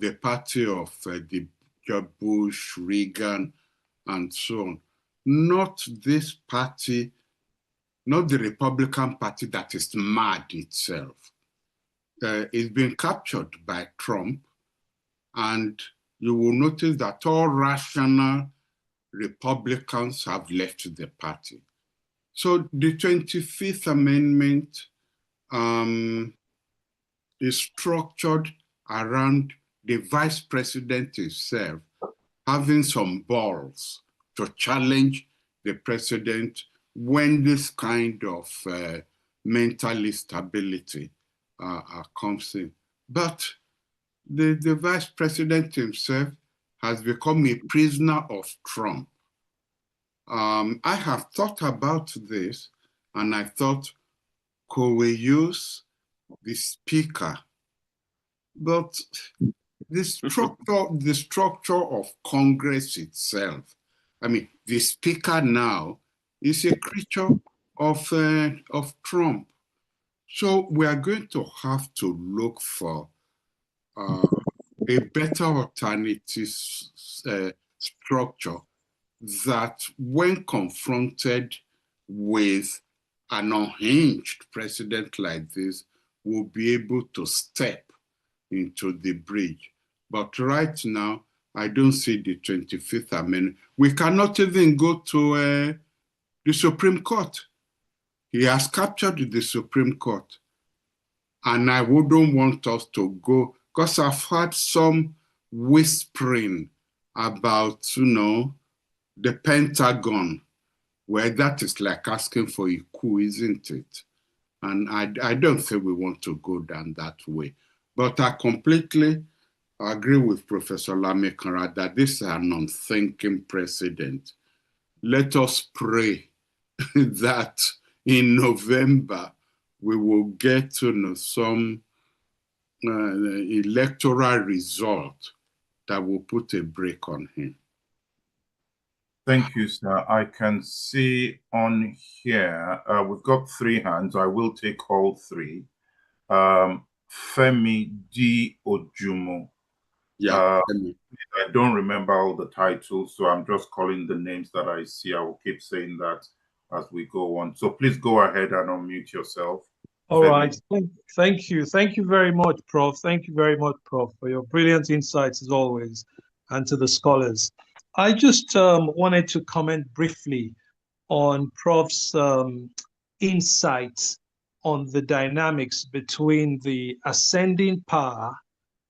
the party of the Bush, Reagan, and so on. Not this party, not the Republican Party that is mad itself. It's been captured by Trump, and you will notice that all rational Republicans have left the party. So the 25th Amendment is structured around the vice president himself having some balls to challenge the president when this kind of mental instability comes in. But the vice president himself has become a prisoner of Trump. I have thought about this, and I thought, could we use the speaker? But the structure of Congress itself, I mean, the speaker now is a creature of Trump. So we are going to have to look for a better alternative structure that, when confronted with an unhinged president like this, will be able to step into the bridge. But right now, I don't see the 25th Amendment. We cannot even go to the Supreme Court. He has captured the Supreme Court. And I wouldn't want us to go, because I've heard some whispering about, the Pentagon, where that is like asking for a coup, isn't it? And I don't think we want to go down that way. But I completely agree with Professor Lamekara that this is an unthinking president. Let us pray that in November we will get some electoral result that will put a brake on him. Thank you, sir. I can see on here, we've got 3 hands. I will take all 3. Femi D. Ojumo. Yeah. I don't remember all the titles, so I'm just calling the names that I see. I will keep saying that as we go on. So please go ahead and unmute yourself. All right. Thank you. Thank you very much, Prof. Thank you very much, Prof, for your brilliant insights as always, and to the scholars. I just wanted to comment briefly on Prof's insights on the dynamics between the ascending power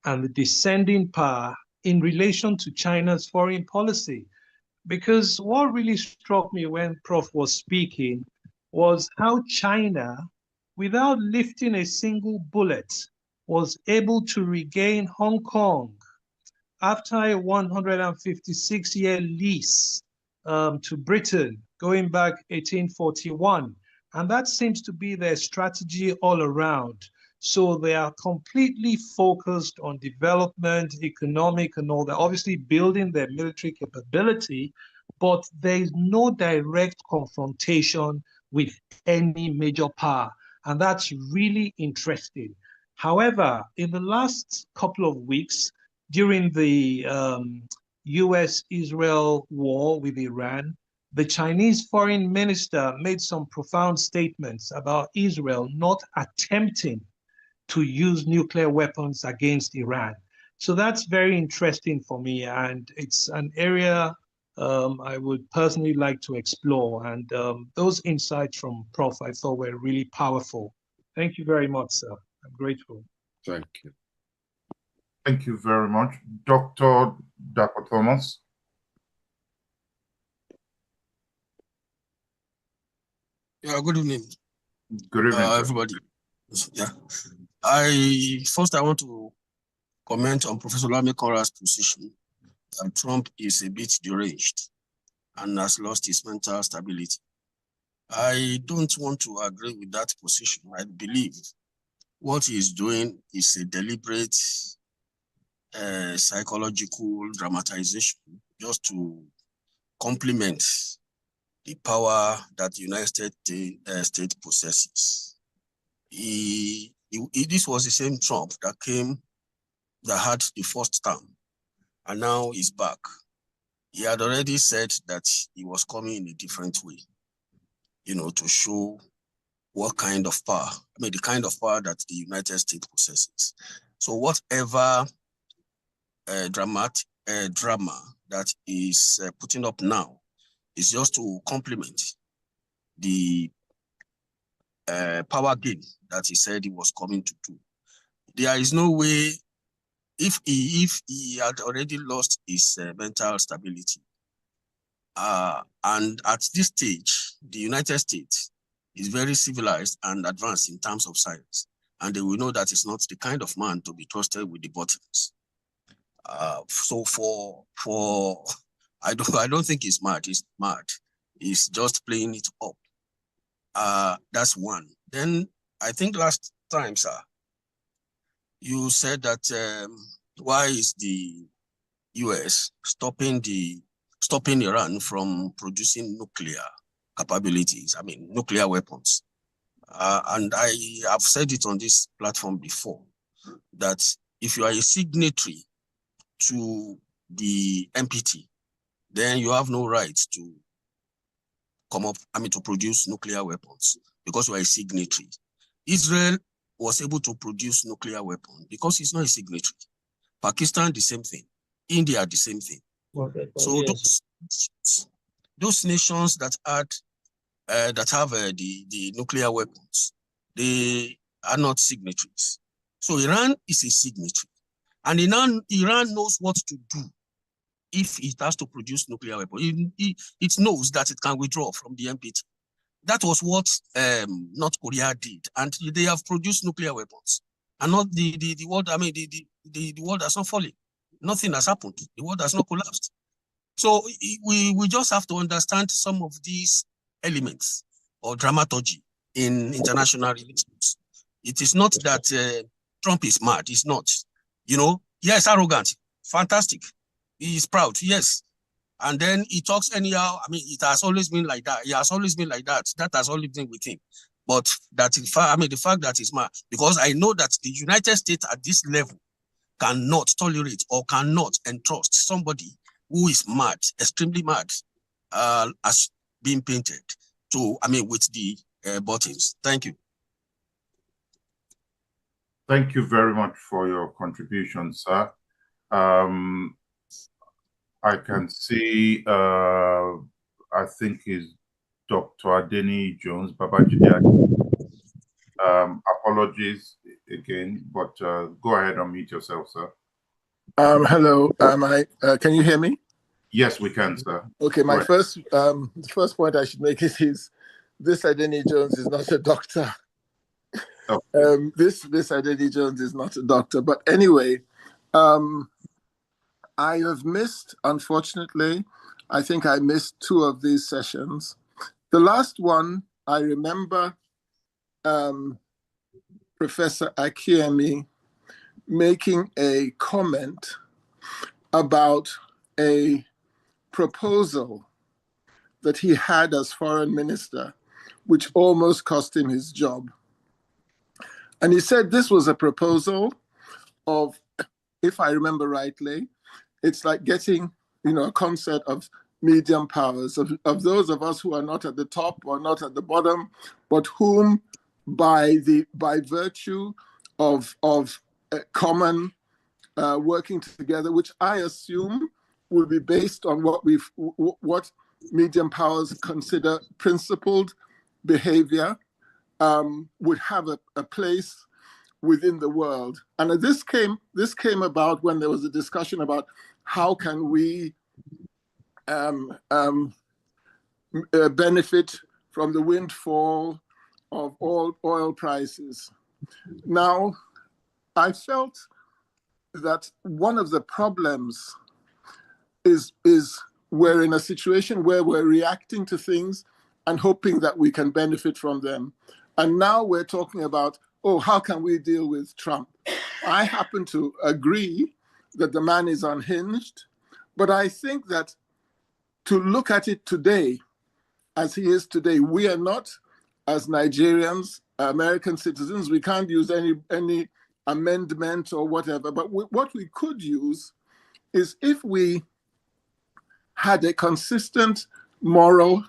and the descending power in relation to China's foreign policy. Because what really struck me when Prof was speaking was how China, without lifting a single bullet, was able to regain Hong Kong after a 156-year lease to Britain, going back 1841. And that seems to be their strategy all around. So they are completely focused on development, economic and all that, obviously building their military capability, but there is no direct confrontation with any major power. And that's really interesting. However, in the last couple of weeks, during the US-Israel war with Iran, the Chinese foreign minister made some profound statements about Israel not attempting to use nuclear weapons against Iran. So that's very interesting for me, and it's an area I would personally like to explore. And those insights from Prof I thought were really powerful. Thank you very much, sir. I'm grateful. Thank you. Thank you very much. Dr. Dr. Thomas. Yeah, good evening. Good evening, everybody. Yeah. I want to comment on Professor Lamekara's position that Trump is a bit deranged and has lost his mental stability. I don't want to agree with that position. I believe what he is doing is a deliberate psychological dramatization just to complement the power that the United States possesses. This was the same Trump that came that had the first term, and now he's back. He had already said that he was coming in a different way, to show what kind of power, the kind of power that the United States possesses. So whatever drama that is putting up now is just to complement the power gain that he said he was coming to do. There is no way, if he had already lost his mental stability, and at this stage, the United States is very civilized and advanced in terms of science, and they will know that it's not the kind of man to be trusted with the buttons. So I don't think he's mad. He's mad. He's just playing it up. That's one. Then I think last time, sir, you said that why is the US stopping Iran from producing nuclear capabilities, nuclear weapons. And I have said it on this platform before, that if you are a signatory to the NPT, then you have no right to to produce nuclear weapons because you are a signatory. Israel was able to produce nuclear weapons because it's not a signatory. Pakistan, the same thing. India, the same thing. Okay, so yes, those nations that have the nuclear weapons, they are not signatories. So Iran is a signatory, and Iran knows what to do if it has to produce nuclear weapons. It knows that it can withdraw from the NPT. That was what North Korea did, and they have produced nuclear weapons. And not the world. The world has not fallen. Nothing has happened. The world has not collapsed. So we just have to understand some of these elements or dramaturgy in international relations. It is not that Trump is mad. He's not. Yes, arrogant, fantastic. He is proud, yes. And then he talks anyhow. It has always been like that. He has always been like that. That has always been with him. But that, the fact that he's mad, because I know that the United States at this level cannot tolerate or cannot entrust somebody who is mad, extremely mad, as being painted with the buttons. Thank you. Thank you very much for your contribution, sir. I can see, I think is Dr. Adeni Jones, Bolaji Akinyemi. Apologies again, but go ahead and unmute yourself, sir. Hello, can you hear me? Yes, we can, sir. Okay, the first point I should make is this Adeni Jones is not a doctor. Okay. This Adeni Jones is not a doctor, but anyway, I have missed, unfortunately, I think I missed 2 of these sessions. The last one, I remember Professor Akinyemi making a comment about a proposal that he had as foreign minister, which almost cost him his job. And he said this was a proposal of, if I remember rightly, it's like getting, a concert of medium powers, of those of us who are not at the top or not at the bottom, but whom by virtue of common working together, which I assume will be based on what medium powers consider principled behavior, would have a place within the world. And this came about when there was a discussion about how can we benefit from the windfall of all oil prices. Now, I felt that one of the problems is we're in a situation where we're reacting to things and hoping that we can benefit from them. And now we're talking about, how can we deal with Trump? I happen to agree that the man is unhinged, but I think that to look at it today, as he is today, we are not, as Nigerians, American citizens, we can't use any amendment or whatever. But what we could use is if we had a consistent moral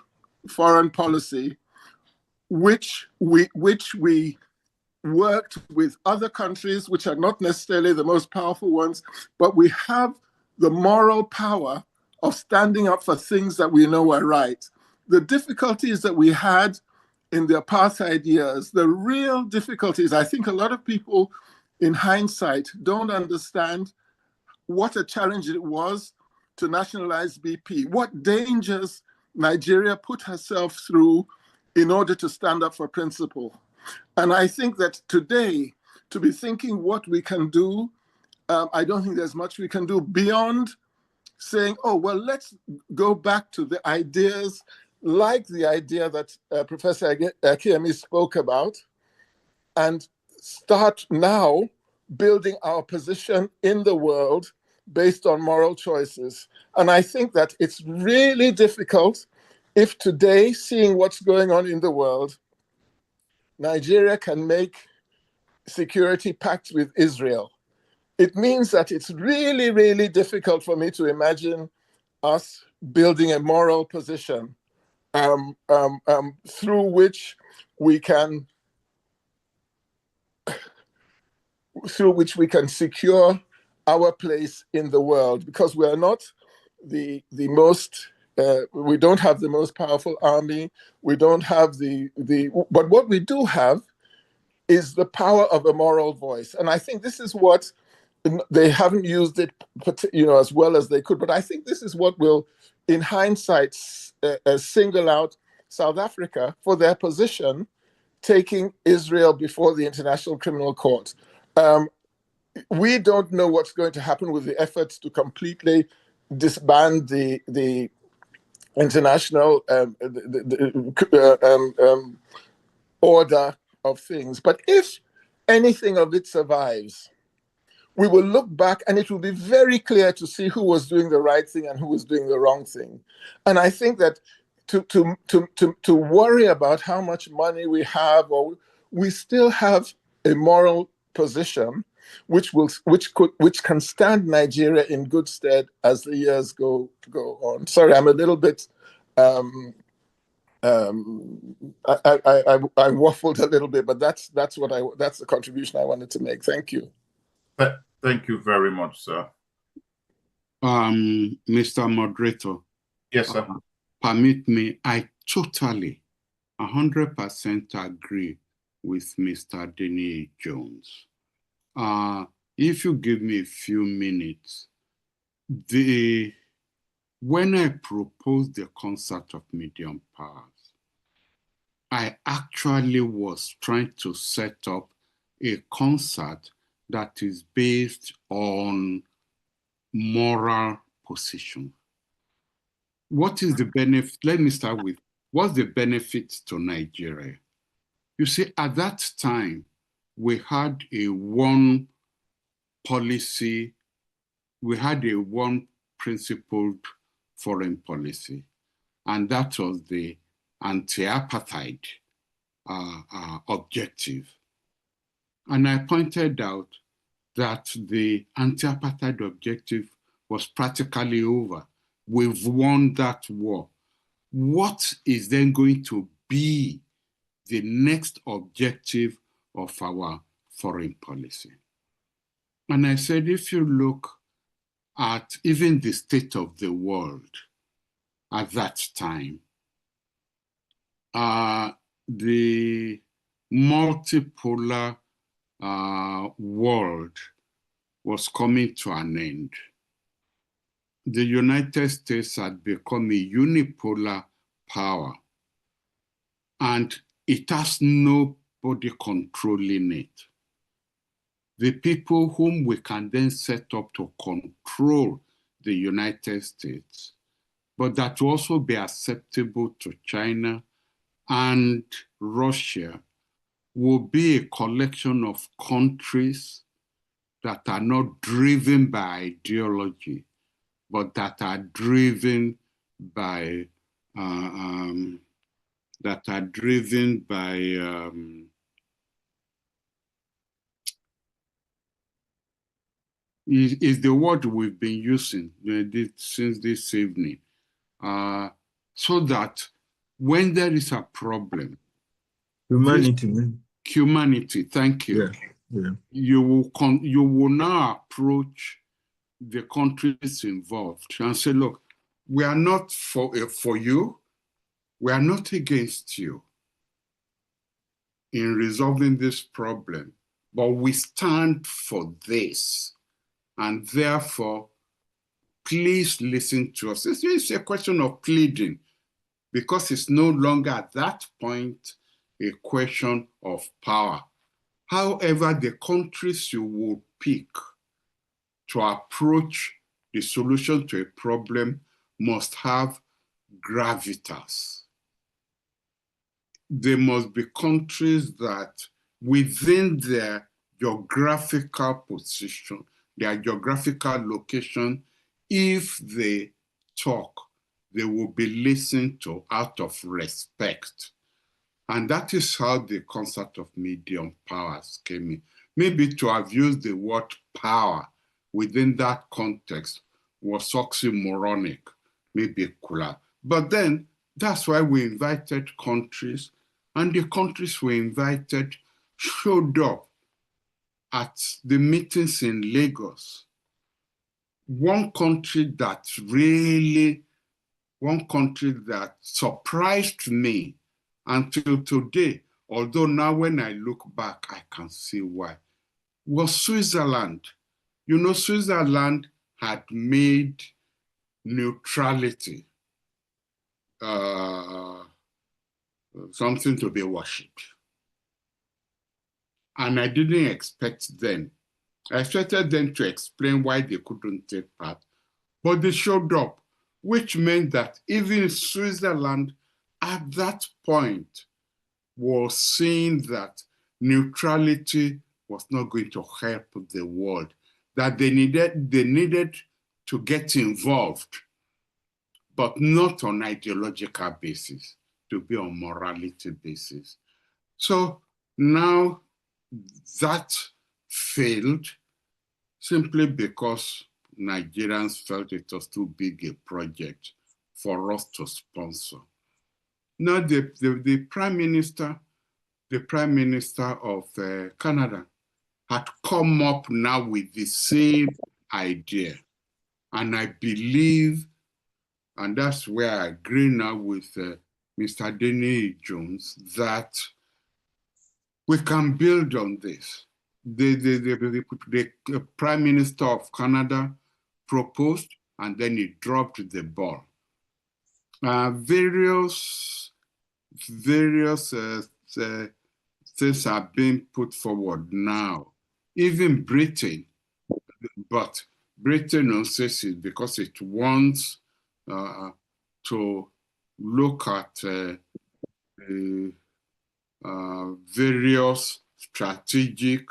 foreign policy, which we worked with other countries, which are not necessarily the most powerful ones, but we have the moral power of standing up for things that we know are right. The difficulties that we had in the apartheid years, the real difficulties, I think a lot of people in hindsight don't understand what a challenge it was to nationalize BP, what dangers Nigeria put herself through in order to stand up for principle. And I think that today, to be thinking what we can do, I don't think there's much we can do beyond saying, oh, well, let's go back to the ideas, like the idea that Professor Akinyemi spoke about, and start now building our position in the world based on moral choices. And I think that it's really difficult if today, seeing what's going on in the world, Nigeria can make security pacts with Israel. It means that it's really, really difficult for me to imagine us building a moral position through which we can secure our place in the world, because we are not the most we don't have the most powerful army. We don't have but what we do have is the power of a moral voice. And I think this is what they haven't used it, as well as they could. But I think this is what will, in hindsight, single out South Africa for their position, taking Israel before the International Criminal Court. We don't know what's going to happen with the efforts to completely disband the international order of things. But if anything of it survives, we will look back and it will be very clear to see who was doing the right thing and who was doing the wrong thing. And I think that to worry about how much money we have, or we still have a moral position which can stand Nigeria in good stead as the years go on. Sorry, I'm a little bit I waffled a little bit, but that's the contribution I wanted to make. Thank you. Thank you very much, sir. Mr. Moderator. Yes, sir. Permit me, I totally 100% agree with Mr. Denny Jones. If you give me a few minutes, when I proposed the concept of medium powers, I actually was trying to set up a concept that is based on moral position. What is the benefit? Let me start with, what's the benefit to Nigeria? You see, at that time, we had a one policy, we had a one principled foreign policy, and that was the anti-apartheid objective. And I pointed out that the anti-apartheid objective was practically over. We've won that war. What is then going to be the next objective of our foreign policy? And I said, if you look at even the state of the world at that time, the multipolar world was coming to an end. The United States had become a unipolar power, and it has nobody controlling it. The people whom we can then set up to control the United States, but that will also be acceptable to China and Russia, will be a collection of countries that are not driven by ideology, but that are driven by is the word we've been using since this evening, so that when there is a problem, humanity, thank you. Yeah. Yeah. You will now approach the countries involved and say, look, we are not for you, we are not against you in resolving this problem, but we stand for this. And therefore, please listen to us. It's a question of pleading, because it's no longer at that point a question of power. However, the countries you will pick to approach the solution to a problem must have gravitas. They must be countries that within their geographical position, their geographical location, if they talk, they will be listened to out of respect. And that is how the concept of medium powers came in. Maybe to have used the word power within that context was oxymoronic, maybe cooler. But then that's why we invited countries, and the countries we invited showed up at the meetings in Lagos. One country that surprised me until today, although now when I look back, I can see why, was Switzerland. You know, Switzerland had made neutrality something to be worshipped. And I didn't expect them. I expected them to explain why they couldn't take part, but they showed up, which meant that even Switzerland at that point was seeing that neutrality was not going to help the world, that they needed to get involved, but not on ideological basis, to be on morality basis. So now that failed simply because Nigerians felt it was too big a project for us to sponsor. Now the Prime Minister of Canada had come up now with the same idea. And I believe, and that's where I agree now with Mr. Denny Jones, that we can build on this. The Prime Minister of Canada proposed, and then he dropped the ball. Various things are being put forward now. Even Britain, but Britain insists it because it wants to look at various strategic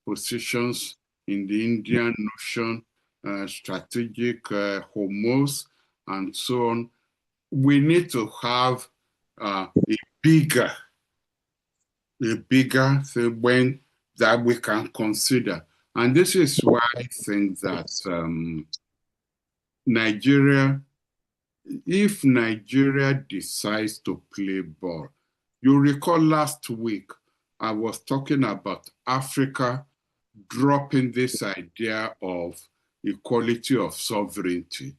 positions in the Indian Ocean, strategic homos, and so on. We need to have a bigger thing that we can consider. And this is why I think that if Nigeria decides to play ball, you recall last week, I was talking about Africa dropping this idea of equality of sovereignty,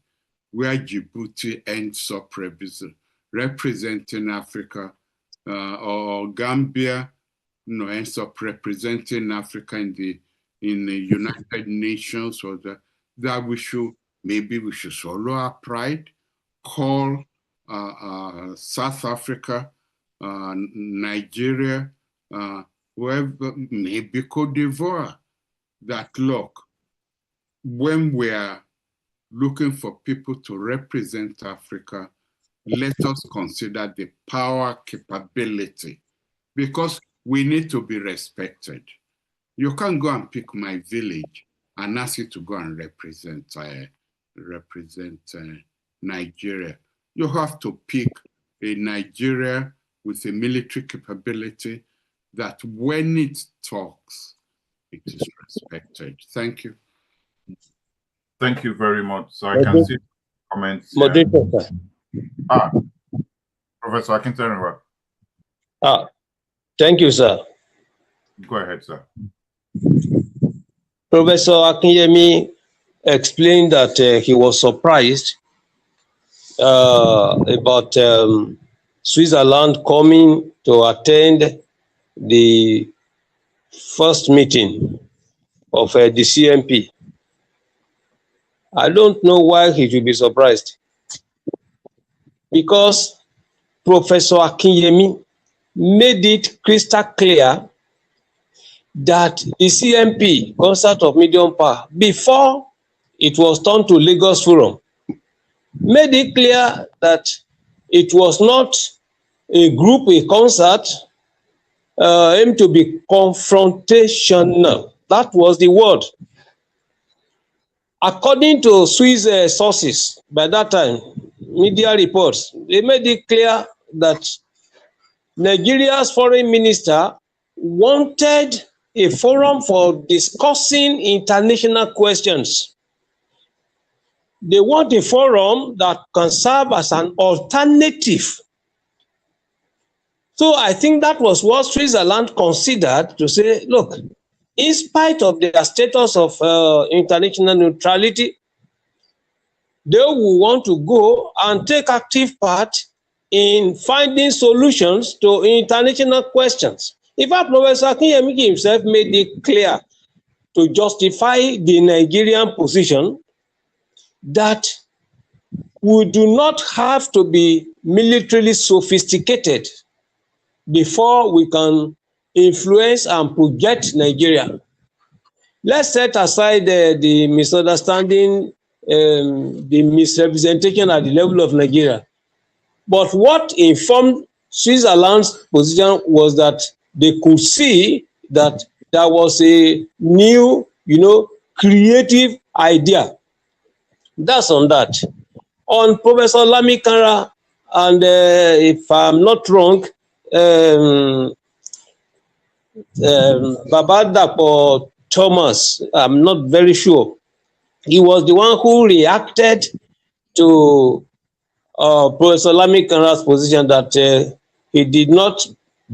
where Djibouti ends up representing Africa, or Gambia ends up representing Africa in the United Nations, or that we should swallow our pride, call South Africa, Nigeria, whoever, maybe Cote d'Ivoire, that look, when we are looking for people to represent Africa, let us consider the power capability, because we need to be respected. You can't go and pick my village and ask you to go and represent Nigeria. You have to pick a Nigeria with a military capability that when it talks, it is respected. Thank you. Thank you very much. So I can see comments. Moderator, sir. Professor Akinyemi. Thank you, sir. Go ahead, sir. Professor Akinyemi explained that he was surprised about Switzerland coming to attend the first meeting of the CMP. I don't know why he should be surprised, because Professor Akinyemi made it crystal clear that the CMP, Concert of Medium Power, before it was turned to Lagos Forum, made it clear that it was not a group, a concert, aimed to be confrontational. That was the word. According to Swiss sources, by that time, media reports, they made it clear that Nigeria's foreign minister wanted a forum for discussing international questions. They want a forum that can serve as an alternative. So I think that was what Switzerland considered, to say, look, in spite of their status of international neutrality, they will want to go and take active part in finding solutions to international questions. In fact, Professor Akinyemi himself made it clear, to justify the Nigerian position, that we do not have to be militarily sophisticated before we can influence and project Nigeria. Let's set aside the misunderstanding, the misrepresentation at the level of Nigeria. But what informed Switzerland's position was that they could see that there was a new, creative idea. That's on that. On Professor Lami Kara, and if I'm not wrong, Babadapo Thomas, I'm not very sure. He was the one who reacted to Professor Lami Kara's position that he did not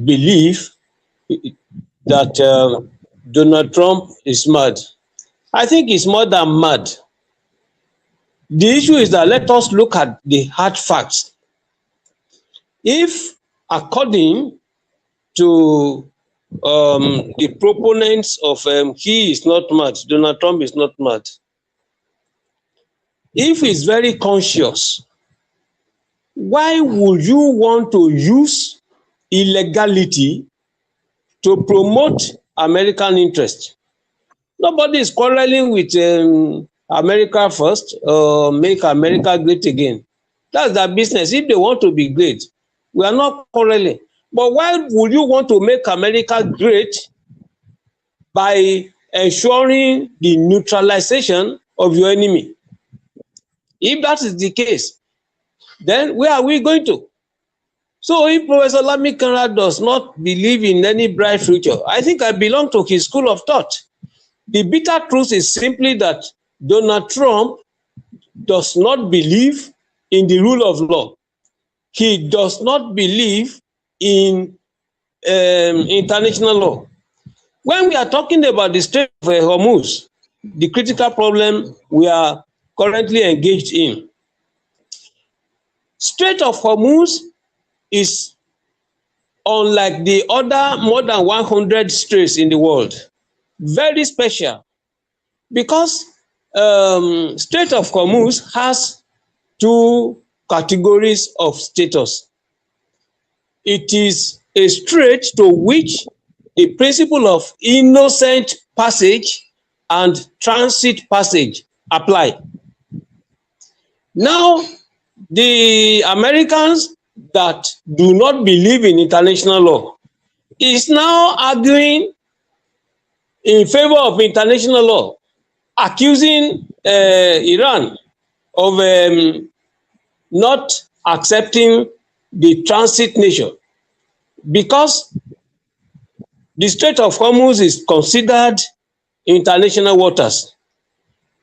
believe that Donald Trump is mad. I think he's more than mad. The issue is that let us look at the hard facts. If, according to the proponents of he is not mad, Donald Trump is not mad, if he's very conscious, why would you want to use illegality to promote American interest? Nobody is quarreling with America first, make America great again. That's their business. If they want to be great, we are not quarreling. But why would you want to make America great by ensuring the neutralization of your enemy? If that is the case, then where are we going to? So if Professor Lami Kara does not believe in any bright future, I think I belong to his school of thought. The bitter truth is simply that Donald Trump does not believe in the rule of law. He does not believe in international law. When we are talking about the Strait of Hormuz, the critical problem we are currently engaged in, Strait of Hormuz is unlike the other more than 100 straits in the world. Very special, because Strait of Hormuz has two categories of status. It is a strait to which the principle of innocent passage and transit passage apply. Now, the Americans that do not believe in international law is now arguing in favor of international law, accusing Iran of not accepting the transit nature, because the Strait of Hormuz is considered international waters.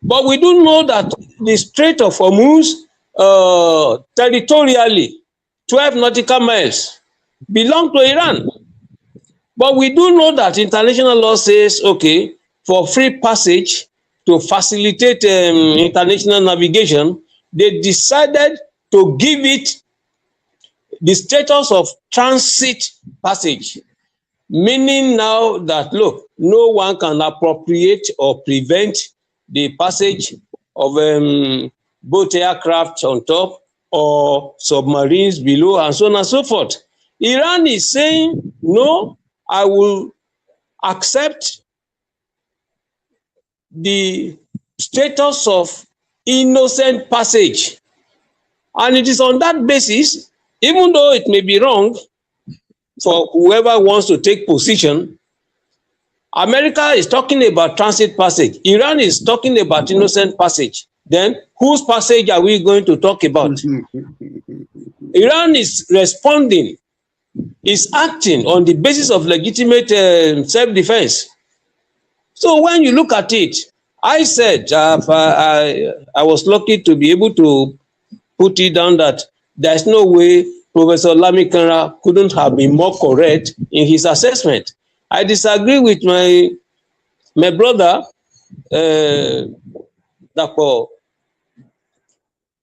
But we do know that the Strait of Hormuz, territorially, 12 nautical miles, belong to Iran. But we do know that international law says, okay, for free passage to facilitate international navigation, they decided to give it the status of transit passage, meaning now that, look, no one can appropriate or prevent the passage of both aircraft on top or submarines below, and so on and so forth. Iran is saying, no, I will accept the status of innocent passage. And it is on that basis, even though it may be wrong for whoever wants to take position, America is talking about transit passage. Iran is talking about innocent passage. Then whose passage are we going to talk about? Iran is responding, is acting on the basis of legitimate self-defense. So when you look at it, I said, I was lucky to be able to put it down that there's no way Professor Lami Kanra couldn't have been more correct in his assessment. I disagree with my brother, Dr.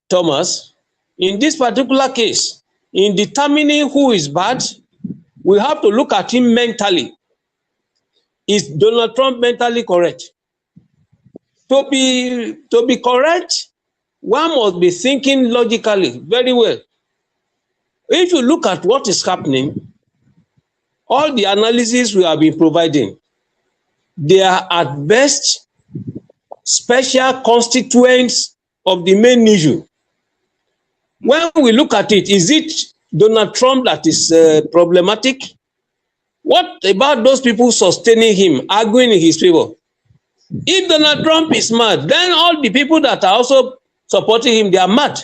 Thomas. In this particular case, in determining who is bad, we have to look at him mentally. Is Donald Trump mentally correct? To be correct, one must be thinking logically very well. If you look at what is happening, all the analysis we have been providing, they are at best special constituents of the main issue. When we look at it, is it Donald Trump that is problematic? What about those people sustaining him, arguing in his favor? If Donald Trump is mad, then all the people that are also supporting him, they are mad.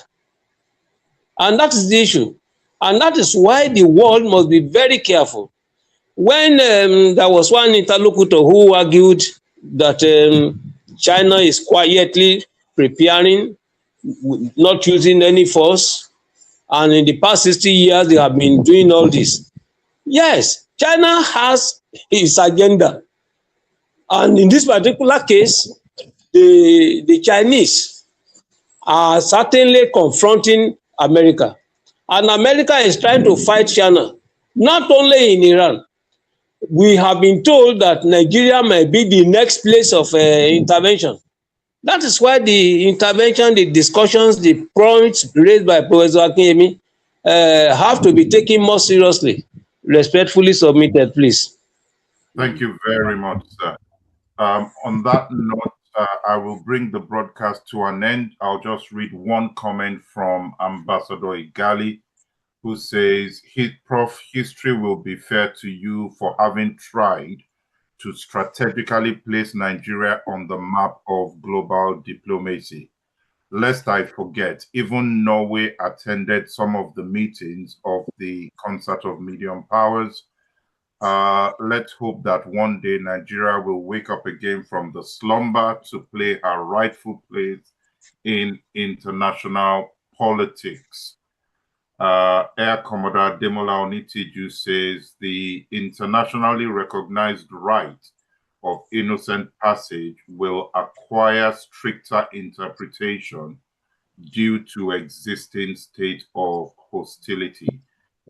And that is the issue. And that is why the world must be very careful. When there was one interlocutor who argued that China is quietly preparing, not using any force, and in the past 60 years they have been doing all this. Yes, China has its agenda. And in this particular case, the Chinese are certainly confronting America. And America is trying to fight China, not only in Iran. We have been told that Nigeria might be the next place of intervention. That is why the intervention, the discussions, the points raised by Professor Akinyemi have to be taken more seriously. Respectfully submitted, please. Thank you very much, sir. On that note, I will bring the broadcast to an end. I'll just read one comment from Ambassador Igali, who says, Prof, history will be fair to you for having tried to strategically place Nigeria on the map of global diplomacy. Lest I forget, even Norway attended some of the meetings of the Concert of Medium Powers. Let's hope that one day Nigeria will wake up again from the slumber to play her rightful place in international politics. Air Commodore Demola Onitiju says the internationally recognized right of innocent passage will acquire stricter interpretation due to existing state of hostility.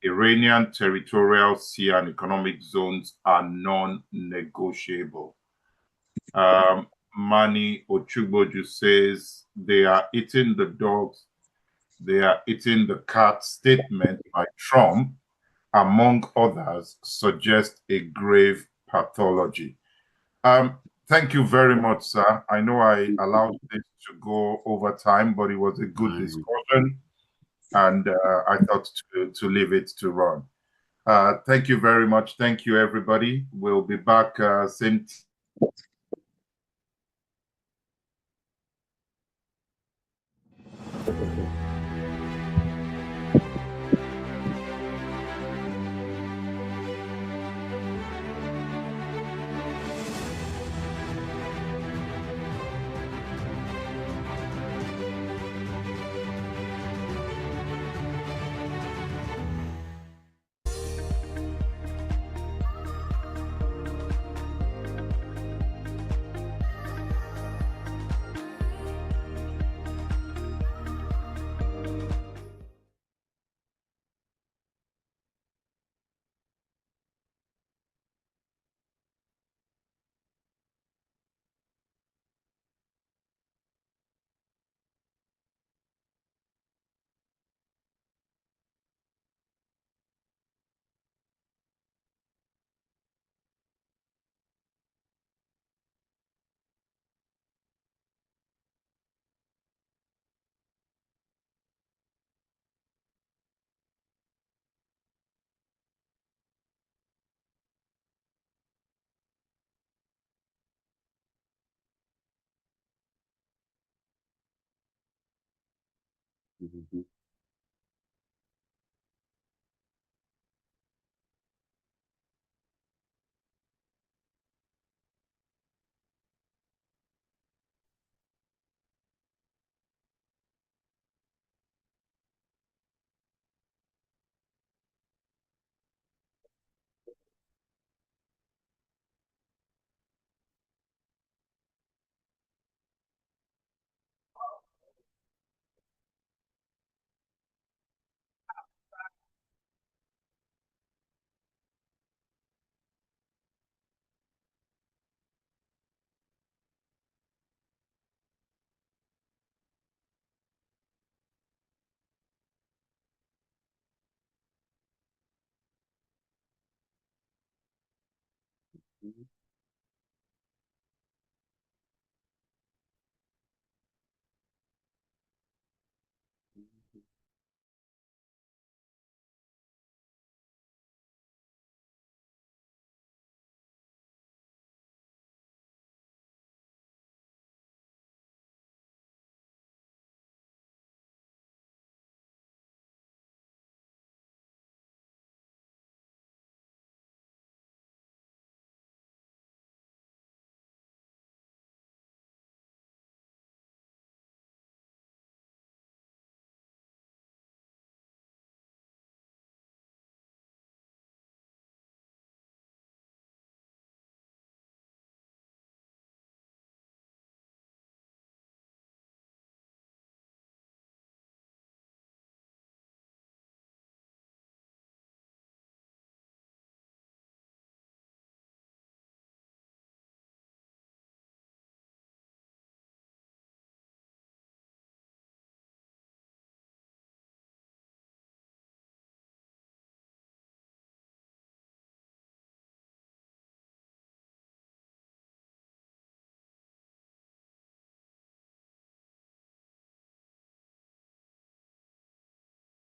Iranian territorial sea and economic zones are non-negotiable. Mani Ochugboju says they are eating the dogs, they are eating the cat statement by Trump, among others, suggests a grave pathology. Thank you very much, sir. I know I allowed this to go over time, but it was a good discussion, and I thought to leave it to run. Thank you very much. Thank you, everybody. We'll be back same Mhm. Mhm.